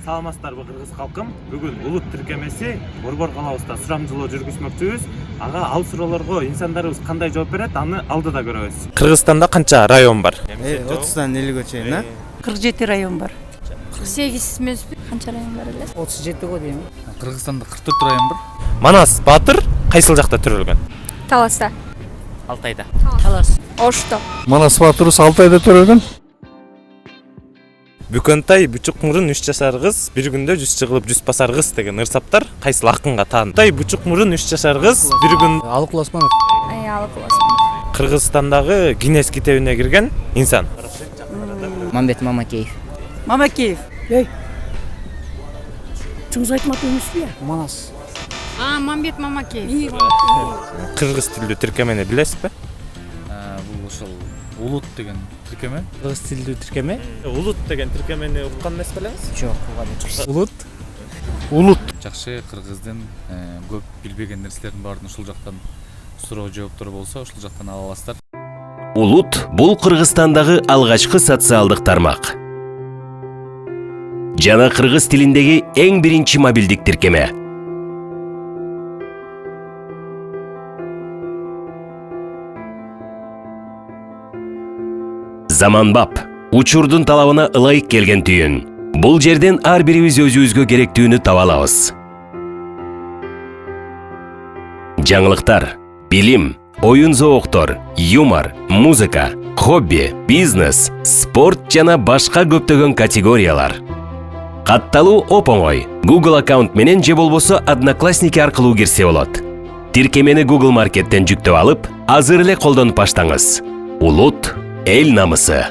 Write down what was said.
Саламатсыздарбы кыргыз калкым. Бүгүн улут тиркемеси Борбор калабызда сурамжылоо жүргүзмөкчүбүз. Ага ал суроолорго инсандарыбыз кандай жооп берет, аны алдыда көрөбүз. Кыргызстанда канча район бар? 30-дан 50-ге чейин, а? 47 район бар. 48 эмес, канча район бар эле? 37 го дейм. Кыргызстанда 44 район бар. Манас Батыр кайсыл жакта төрөлгөн? Таласта. Алтайда. Талас. Ошто. Манас Батыр Алтайда төрөлгөн. Бүкөнтай Бүчүк мурун 3 жашар кыз бир күндө 100 чыгылып 100 басар кыз деген ырсаптар кайсыл акынга таан? Тай Бүчүк мурун 3 жашар кыз бир күн Алык Осмонов. Алып боласың. Кыргызстандагы Гиннес китебине кирген инсан. Мамбет Мамакеев. Мамакеев. Чыңыз айтматы эмеспи? Манас. Мамбет Мамакеев. Кыргыз тилдүү тиркемени билесизби? Бул ошол улут деген тиркеме. Кыргыз тилдүү тиркеме. Улут деген тиркемени уккан эмес белеңиз? Жок, угам. Улут. Жакшы кыргыздын көп билбеген нерселердин баарын ушул жактан суроо жооптор болсо, ушул жактан ала аласыздар. Улут бул Кыргызстандагы алгачкы социалдык тармак. Жана кыргыз тилиндеги эң биринчи мобилдик тиркеме. Заманбап, учурдун талабына ылайык келген түйүн. Бул жерден ар бирибиз өзүбүзгө керектүүнү таба алабыз. Жаңылыктар, билим, оюн зооктор, юмор, музыка, хобби, бизнес, спорт жана башка көптөгөн категориялар. Катталуу оп-оңой. Google аккаунт менен же болбосо Одноклассники аркылуу кирсе болот. Тиркемени Google Market'тен жүктөп алып, азыр эле колдонуп баштаңыз. Улут эл намысы.